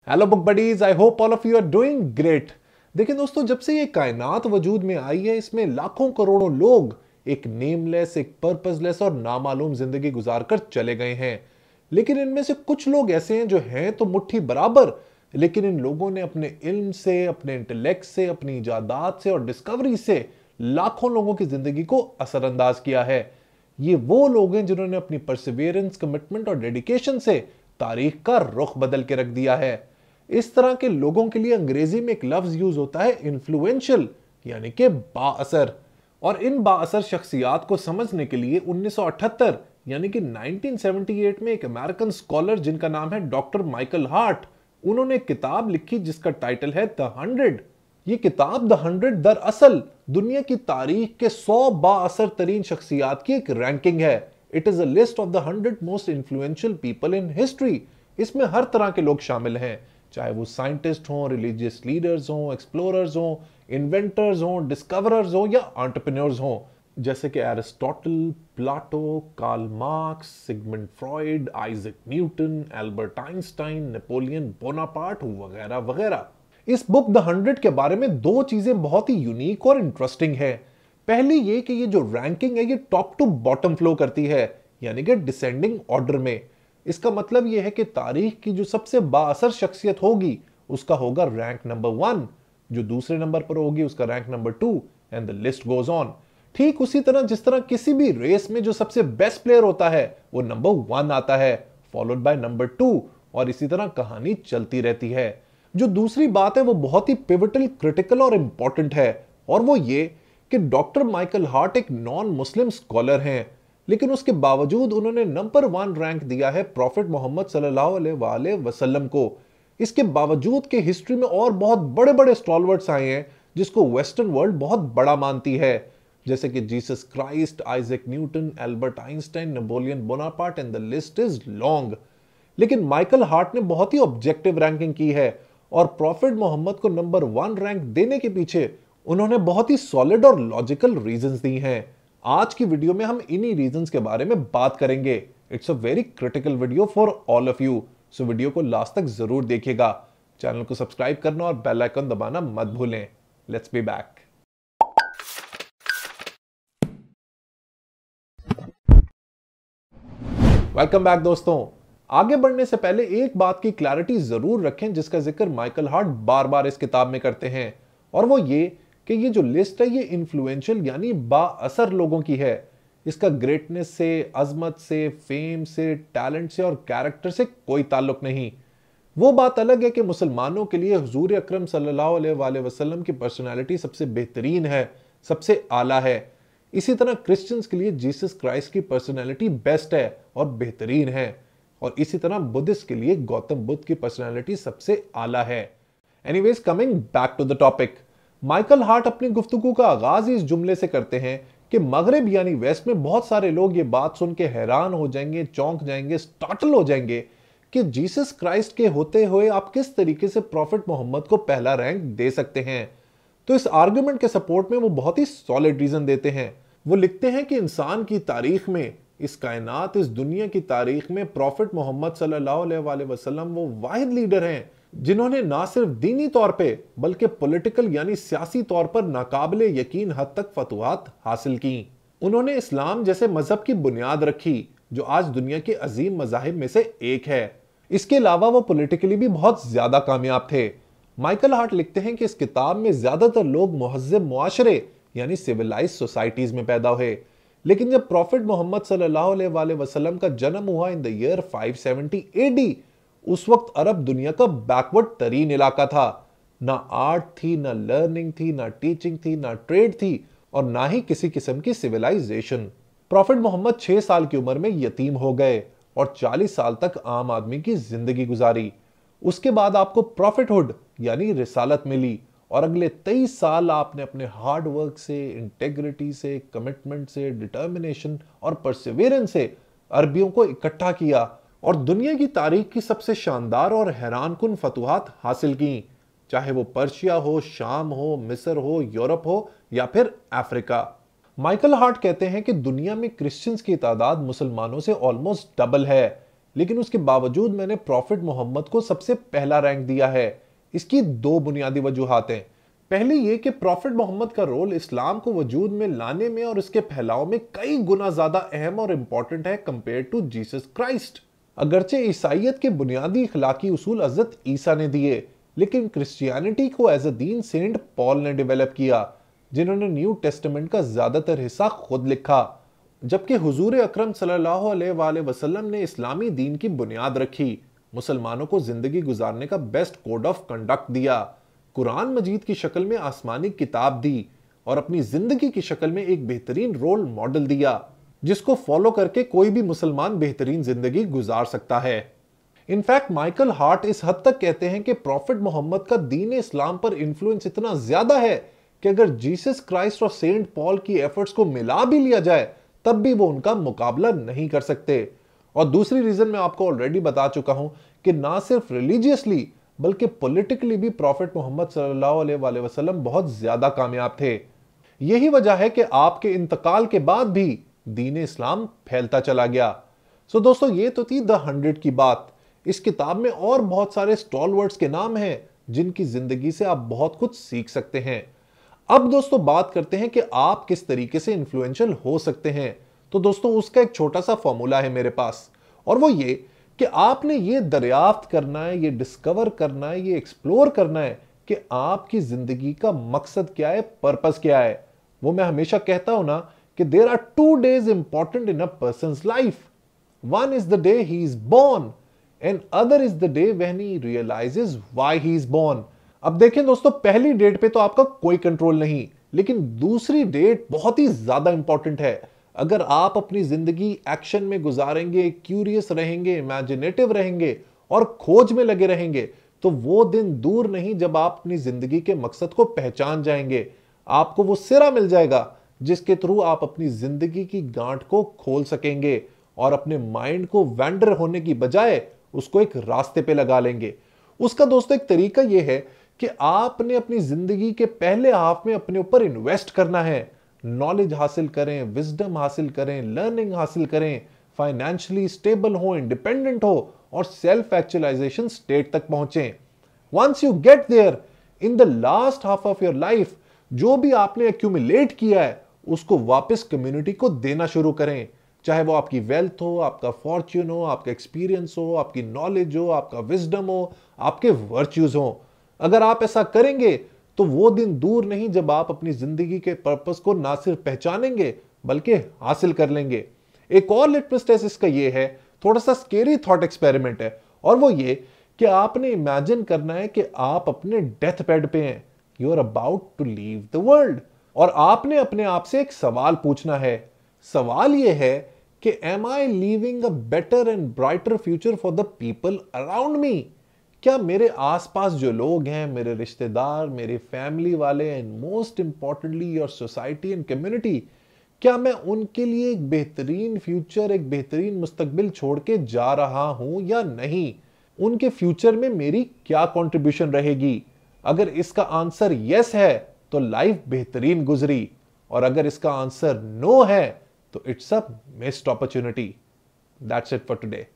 Hello book buddies, I hope all of you are doing great. देखिए दोस्तों, जब से ये कायनात वजूद में आई है, इसमें लाखों करोड़ों लोग एक नेमलेस, एक पर्पसलेस और नामालूम जिंदगी गुजारकर चले गए हैं। लेकिन इनमें से कुछ लोग ऐसे हैं जो हैं तो मुट्ठी बराबर, लेकिन इन लोगों ने अपने इल्म से, अपने इंटेलेक्ट से, अपनी इजादात से और डिस्कवरी से लाखों लोगों की जिंदगी को असरअंदाज किया है। ये वो लोग हैं जिन्होंने अपनी परसिवियरेंस, कमिटमेंट और डेडिकेशन से तारीख का रुख बदल के रख दिया है। इस तरह के लोगों के लिए अंग्रेजी में एक लफ्ज यूज होता है इन्फ्लुएंशियल, यानी कि बाअसर। और इन बाअसर शख्सियात को समझने के लिए 1978 यानी कि 1978 में एक अमेरिकन स्कॉलर जिनका नाम है डॉक्टर माइकल हार्ट, उन्होंने एक किताब लिखी जिसका टाइटल है द 100। ये किताब द 100 दरअसल दुनिया की तारीख के 100 बाअसर तरीन शख्सियात की एक रैंकिंग है। It is a list of the 100 most influential people in history. इसमें हर तरह के लोग शामिल हैं, चाहे वो साइंटिस्ट हों, रिलीजियस लीडर्स हों, एक्सप्लोरर्स हों, इन्वेंटर्स हों, डिस्कवरर्स हों या एंटरप्रेन्योर्स हों, जैसे कि Aristotle, Plato, Karl Marx, Sigmund Freud, Isaac Newton, Albert Einstein, Napoleon Bonaparte वगैरह वगैरह। इस बुक द 100 के बारे में दो चीजें बहुत ही यूनिक और इंटरेस्टिंग है। पहली ये कि ये जो रैंकिंग है ये टॉप टू बॉटम फ्लो करती है, यानी कि डिसेंडिंग ऑर्डर में। इसका मतलब यह है कि तारीख की जो सबसे बाअसर शख्सियत होगी उसका होगा रैंक नंबर 1, जो दूसरे नंबर पर होगी उसका rank number 2, and the list goes on. ठीक उसी तरह जिस तरह किसी भी रेस में जो सबसे बेस्ट प्लेयर होता है वो नंबर 1 आता है, फॉलोड बाय नंबर 2, और इसी तरह कहानी चलती रहती है। जो दूसरी बात है वो बहुत ही पिवटल, क्रिटिकल और इंपॉर्टेंट है, और वो ये कि डॉक्टर माइकल हार्ट एक नॉन मुस्लिम स्कॉलर हैं, लेकिन उसके बावजूद उन्होंने नंबर 1 रैंक दिया है प्रॉफिट मोहम्मद सल्लल्लाहु अलैहि वसल्लम को। इसके बावजूद कि हिस्ट्री में और बहुत बड़े बड़े स्टॉलवर्ड्स आए हैं जिसको वेस्टर्न वर्ल्ड बहुत बड़ा मानती है, जैसे कि Jesus Christ, Isaac Newton, Albert Einstein, Napoleon Bonaparte, and the list is long. लेकिन माइकल हार्ट ने बहुत ही ऑब्जेक्टिव रैंकिंग की है, और प्रॉफिट मोहम्मद को नंबर 1 रैंक देने के पीछे उन्होंने बहुत ही सॉलिड और लॉजिकल रीजंस दी हैं। आज की वीडियो में हम इन्हीं रीजंस के बारे में बात करेंगे। It's a very critical video for all of you, so video को लास्ट तक जरूर देखिएगा। चैनल को सब्सक्राइब करना और बेल आइकन दबाना मत भूलें। Let's be back. Welcome back दोस्तों। आगे बढ़ने से पहले एक बात की क्लैरिटी जरूर रखें जिसका जिक्र माइकल हार्ट बार बार इस किताब में करते हैं, और वो ये कि ये जो लिस्ट है ये इन्फ्लुएंशियल यानी बाअसर लोगों की है। इसका ग्रेटनेस से, अजमत से, फेम से, टैलेंट से और कैरेक्टर से कोई ताल्लुक नहीं। वो बात अलग है कि मुसलमानों के लिए हुजूर अकरम सल्लल्लाहु अलैहि वसल्लम की पर्सनालिटी सबसे बेहतरीन है, सबसे आला है। इसी तरह क्रिश्चियंस के लिए जीसस क्राइस्ट की पर्सनालिटी बेस्ट है और बेहतरीन है, और इसी तरह बुद्धिस्ट के लिए गौतम बुद्ध की पर्सनालिटी सबसे आला है। Anyways, coming back to the topic, Michael Hart अपनी गुफ्तगू का आगाज इस जुमले से करते हैं कि मगरिब यानी वेस्ट में बहुत सारे लोग ये बात सुन के हैरान हो जाएंगे, चौंक जाएंगे, स्टार्टल हो जाएंगे कि जीसस क्राइस्ट के होते हुए आप किस तरीके से प्रॉफिट मोहम्मद को पहला रैंक दे सकते हैं। तो इस आर्गुमेंट के सपोर्ट में वो बहुत ही सॉलिड रीजन देते हैं। वो लिखते हैं कि इंसान की तारीख में, इस कायनात, इस दुनिया की तारीख में प्रॉफिट मोहम्मद सल्लल्लाहु अलैहि वसल्लम वो वाहिद लीडर हैं जिन्होंने ना सिर्फ दीनी तौर पे बल्कि पॉलिटिकल यानी सियासी तौर पर नाकाबिले यकीन हद तक फतवात हासिल की। उन्होंने इस्लाम जैसे मजहब की बुनियाद रखी जो आज दुनिया के अजीम मजाहिब में से एक है। इसके अलावा वो पॉलिटिकली भी बहुत ज्यादा कामयाब थे। माइकल हार्ट लिखते हैं कि इस किताब में ज्यादातर लोग मुहज्जब मुआशरे यानी सिविलाइज सोसाइटीज में पैदा हुए, लेकिन जब प्रॉफिट मोहम्मद सल्लल्लाहु अलैहि वसल्लम का जन्म हुआ इन द ईयर 570 एडी, उस वक्त अरब दुनिया का बैकवर्ड तरीन इलाका था। ना आर्ट थी, ना लर्निंग थी, ना टीचिंग थी, ना ट्रेड थी, और ना ही किसी किस्म की सिविलाइजेशन। प्रॉफिट मोहम्मद 6 साल की उम्र में यतीम हो गए और 40 साल तक आम आदमी की जिंदगी गुजारी। उसके बाद आपको प्रॉफिटहुड यानी रिसालत मिली, और अगले 23 साल आपने अपने हार्ड वर्क से, इंटेग्रिटी से, कमिटमेंट से, डिटर्मिनेशन और परसिवियरेंस से अरबियों को इकट्ठा किया और दुनिया की तारीख की सबसे शानदार और हैरानकुन फतवाहत हासिल की, चाहे वो पर्शिया हो, शाम हो, मिस्र हो, यूरोप हो या फिर अफ्रीका। माइकल हार्ट कहते हैं कि दुनिया में क्रिश्चियंस की तादाद मुसलमानों से ऑलमोस्ट डबल है, लेकिन उसके बावजूद मैंने प्रॉफिट मोहम्मद को सबसे पहला रैंक दिया है। इसकी दो बुनियादी वजूहात हैं। पहली ये कि प्रॉफिट मोहम्मद का रोल इस्लाम को वजूद में लाने में और इसके फैलाव में कई गुना ज्यादा अहम और इंपॉर्टेंट है कंपेयर टू जीसस क्राइस्ट। अगरचे ईसाइयत के बुनियादी इखलाकी उसूल हजरत ईसा ने दिए, लेकिन क्रिश्चियनिटी को as a Deen Saint Paul ने डेवलप किया, जिन्होंने न्यू टेस्टामेंट का ज्यादातर हिस्सा खुद लिखा। जबकि हुजूर अकरम सल्लल्लाहु अलैहि वसल्लम ने इस्लामी दीन की बुनियाद रखी, मुसलमानों को जिंदगी गुजारने का बेस्ट कोड ऑफ कंडक्ट दिया, कुरान मजीद की शक्ल में आसमानी किताब दी और अपनी जिंदगी की शक्ल में एक बेहतरीन रोल मॉडल दिया, जिसको फॉलो करके कोई भी मुसलमान बेहतरीन जिंदगी गुजार सकता है। इनफैक्ट माइकल हार्ट इस हद तक कहते हैं कि प्रॉफिट मोहम्मद का दीन इस्लाम पर इन्फ्लुएंस इतना ज्यादा है कि अगर जीसस क्राइस्ट और सेंट पॉल की एफर्ट्स को मिला भी लिया जाए तब भी वो उनका मुकाबला नहीं कर सकते। और दूसरी रीजन मैं आपको ऑलरेडी बता चुका हूं कि ना सिर्फ रिलीजियसली बल्कि पॉलिटिकली भी प्रॉफिट मोहम्मद सल्लल्लाहु अलैहि वसल्लम बहुत ज्यादा कामयाब थे। यही वजह है कि आपके इंतकाल के बाद भी दीन इस्लाम फैलता चला गया। सो दोस्तों, ये तो थी द 100 की बात। इस किताब में और बहुत सारे स्टॉलवर्ड्स के नाम हैं जिनकी जिंदगी से आप बहुत कुछ सीख सकते हैं। अब दोस्तों बात करते हैं कि आप किस तरीके से इन्फ्लुएंशियल हो सकते हैं। तो दोस्तों उसका एक छोटा सा फॉर्मूला है मेरे पास, और वो ये कि आपने ये दरियाफ्त करना है, ये डिस्कवर करना है, ये एक्सप्लोर करना है कि आपकी जिंदगी का मकसद क्या है, पर्पस क्या है। वो मैं हमेशा कहता हूं ना कि there are 2 days important in a person's life. One is the day he is born and other is the day when he realizes why he is born. अब देखें दोस्तों, पहली डेट पे तो आपका कोई कंट्रोल नहीं, लेकिन दूसरी डेट बहुत ही ज्यादा इंपॉर्टेंट है। अगर आप अपनी जिंदगी एक्शन में गुजारेंगे, क्यूरियस रहेंगे, इमेजिनेटिव रहेंगे और खोज में लगे रहेंगे, तो वो दिन दूर नहीं जब आप अपनी जिंदगी के मकसद को पहचान जाएंगे। आपको वो सिरा मिल जाएगा जिसके थ्रू आप अपनी जिंदगी की गांठ को खोल सकेंगे और अपने माइंड को वैंडर होने की बजाय उसको एक रास्ते पे लगा लेंगे। उसका दोस्तों एक तरीका यह है कि आपने अपनी जिंदगी के पहले हाफ में अपने ऊपर इन्वेस्ट करना है। नॉलेज हासिल करें, विजडम हासिल करें, लर्निंग हासिल करें, फाइनेंशियली स्टेबल हो, इंडिपेंडेंट हो और सेल्फ एक्चुअलाइजेशन स्टेट तक पहुंचें। Once you get there, in the last half of your life जो भी आपने एक्यूमुलेट किया है उसको वापस कम्युनिटी को देना शुरू करें। चाहे वो आपकी वेल्थ हो, आपका फॉर्च्यून हो, आपका एक्सपीरियंस हो, आपकी नॉलेज हो, आपका विजडम हो, आपके वर्च्यूज हो। अगर आप ऐसा करेंगे तो वो दिन दूर नहीं जब आप अपनी जिंदगी के पर्पस को ना सिर्फ पहचानेंगे बल्कि हासिल कर लेंगे। एक और लिटमस टेस्ट इसका ये है, थोड़ा सा स्केरी थॉट एक्सपेरिमेंट है, और वो ये कि आपने इमेजिन करना है कि आप अपने डेथ बेड पे हैं, you are about to leave the world, और आपने अपने आप से एक सवाल पूछना है। सवाल ये है कि am I leaving a better and brighter future for the people around me. क्या मेरे आसपास जो लोग हैं, मेरे रिश्तेदार, मेरे फैमिली वाले and most importantly your society and community, क्या मैं उनके लिए एक बेहतरीन फ्यूचर, एक बेहतरीन मुस्तकबिल छोड़ के जा रहा हूं या नहीं? उनके फ्यूचर में मेरी क्या कंट्रीब्यूशन रहेगी? अगर इसका आंसर यस है तो लाइफ बेहतरीन गुजरी, और अगर इसका आंसर नो है तो it's a missed opportunity. That's it for today.